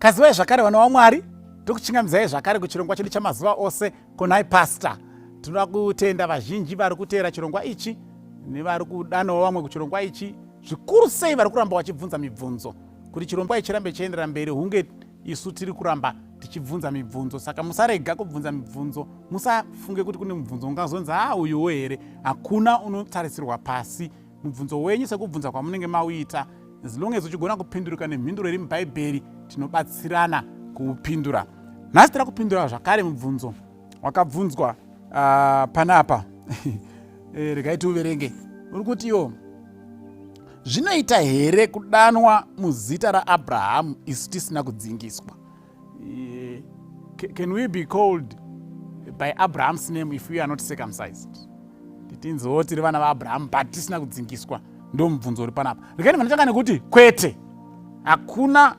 kaziwai zvakare vana vaMwari, tokuchingamizai zvakare kuchirongwa chedu chamazuva ose kunai pastor. Tinoda kutenda vazhinji vari kuteera chirongwa ichi nevari kudanawo vamwe kuchirongwa ichi, zvikuru sei vari kuramba vachibvunza mibvunzo kuti chirongwa ichi chirambe chiendera mberi, hunge isu tiri kuramba tichibvunza mibvunzo. Saka musarega kubvunza mibvunzo, musafunge kuti kune mubvunzo ungazonzi uyuwo here. Hakuna unotarisirwa pasi. Mubvunzo wenyu sekubvunza kwamunenge mauita, as long as uchigona kupindurika nemhinduro iri mubhaibheri, tinobatsirana kuupindura. Nhasi tira kupindura zvakare mubvunzo wakabvunzwa panapa. Regai tiuverenge. Uri kuti iwo, zvinoita here kudanwa muzita raAbhurahama isu tisina kudzingiswa? Can we be called by Abraham's name if we are not circumcised? Titinziwo tiri vana vaAbhurahama but tisina kudzingiswa. Ndo mubvunzo uri panapa. Regai ndinotanga nekuti kwete, hakuna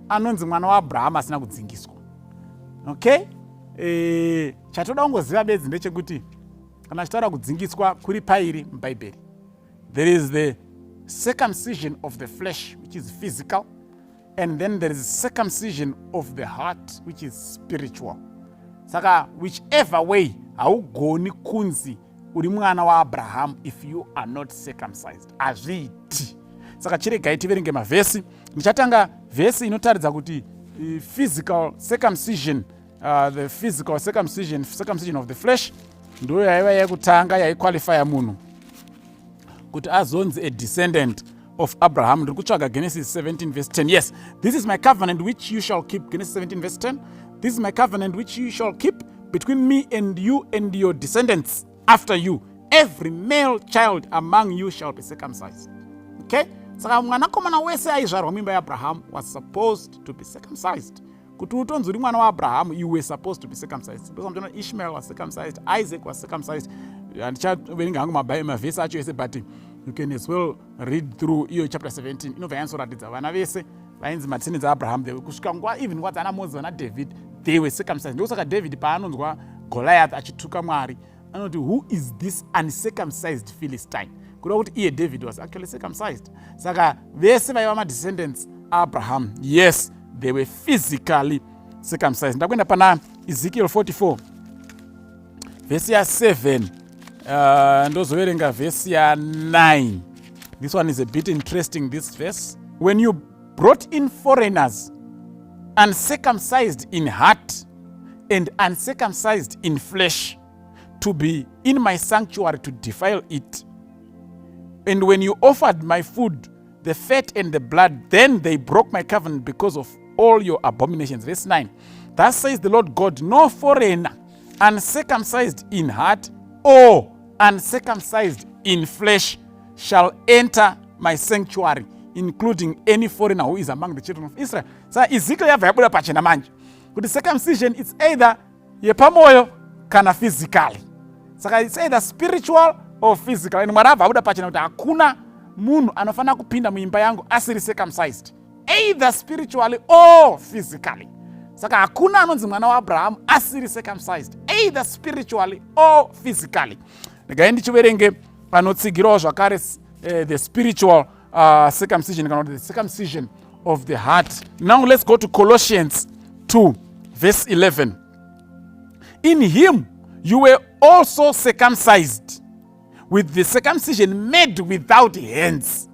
anonzi mwana waAbhurahama asina kudzingiswa. Okay? Chatoda kungoziva bedzi ndechekuti kana chitaura kudzingiswa kuri pairi mubhaibheri. There is the circumcision of the flesh, which is physical, and then there is circumcision of the heart, which is spiritual. Saka whichever way, haugoni kunzi uri mwana waAbhurahama if you are not circumcised. Hazviiti. Saka chiregai tiverenge mavhesi. Ndichatanga vhesi inotaridza kuti physical circumcision, the physical circumcision of the flesh, ndo yaiva yekutanga yaiqualifya munhu kuti azonzi a descendant of Abraham. Ndiri kutsvaga Genesis 17 verse 10. Yes, this is my covenant which you shall keep. Genesis 17 verse 10. This is my covenant which you shall keep between me and you and your descendants after you. Every male child among you shall be circumcised. Okay? Saka mwanakomana wese aizvarwa mimba yaAbraham was supposed to be circumcised. Kuti utonzi uri mwana waAbraham, you were supposed to be circumcised. Ishmael was circumcised, Isaac was circumcised. Ndichaverenga hangu mavhesi acho ese, but you can as well read through iyo chapter 17. Inobva yansoratidza vana vese vainzi madescendants aAbraham, kusvika nguva even nguva dzana Moses vana David, they were circumcised. Ndosaka David paanonzwa Goliath achituka Mwari, anoti who is this uncircumcised Philistine? Kuda kuti iye David was actually circumcised. Saka vese vaiva madescendants aAbraham, yes, they were physically circumcised. Ndakwenda pana Ezekiel 44 verse ya 7 ndozoverenga verse ya 9. This one is a bit interesting, this verse. When you brought in foreigners, uncircumcised in heart and uncircumcised in flesh, to be in my sanctuary to defile it, and when you offered my food, the fat and the blood, then they broke my covenant because of all your abominations. Verse 9. Thus says the Lord God, no foreigner uncircumcised in heart or uncircumcised in flesh shall enter my sanctuary, including any foreigner who is among the children of Israel. So Ezekiel yabva yabuda pachena manje kuti circumcision it's either yepamoyo kana physically. Saka it's either spiritual or physical. And Mwari abva abuda pachena kuti hakuna munhu anofana kupinda muimba yangu asiri circumcised, either spiritually or physically. Saka hakuna anonzi mwana waAbraham asiri circumcised, either spiritually or physically. Regai ndichiverenge panotsigirawo zvakare the spiritual circumcision, kana the circumcision of the heart. Now let's go to Colossians 2 verse 11. In him you were also circumcised with the circumcision made without hands,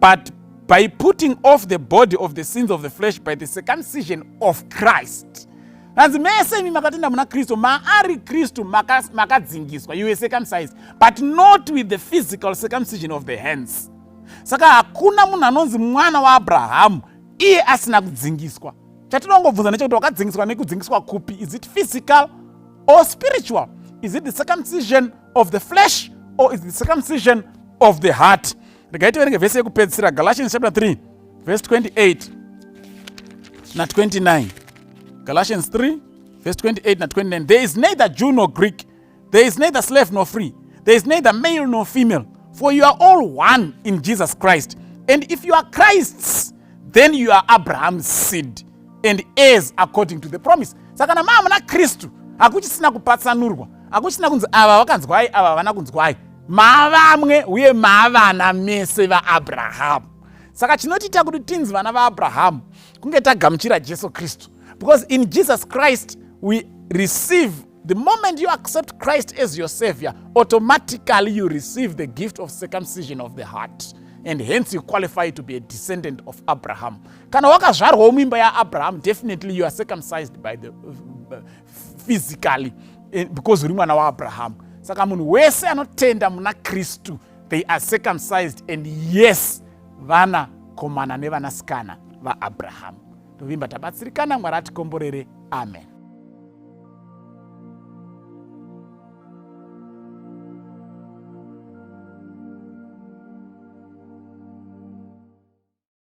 but by putting off the body of the sins of the flesh by the circumcision of Christ. Nanzi mese imi makatenda muna Kristu, maari Kristu makadzingiswa, you were circumcised, but not with the physical circumcision of the hands. Saka hakuna munhu anonzi mwana waAbhurahama iye asina kudzingiswa. Chatinongobvunza ndechekuti wakadzingiswa nekudzingiswa kupi? Is it physical or spiritual? Is it the circumcision of the flesh or is it the circumcision of the heart? Regai tiverenge vhesi yekupedzisira, Galatians chapter 3 verse 28 na 29. Galatians 3 verse 28 na 29. There is neither Jew nor Greek, there is neither slave nor free, there is neither male nor female, for you are all one in Jesus Christ. And if you are Christ's, then you are Abraham's seed and heirs according to the promise. Saka na mama na Kristu hakuchisina kupatsanurwa, hakuchisina kunzi ava vakanzwai ava vana kunzwai, mavamwe uye mavana mese vaAbhurahama. saka chinotiita kuti tinzi vana vaAbraham kunge tagamuchira Jesu Kristu, because in Jesus Christ we receive, the moment you accept Christ as your savior, automatically you receive the gift of circumcision of the heart, and hence you qualify to be a descendant of Abraham. Kana wakazvarwa mimba yaAbraham, definitely you are circumcised by the physically, because uri mwana waAbraham. Saka munhu wese anotenda muna Kristu, they are circumcised, and yes, vana komana nevanasikana vaAbraham. Tovimba tabatsirikana, Mwari atikomborere. Amen.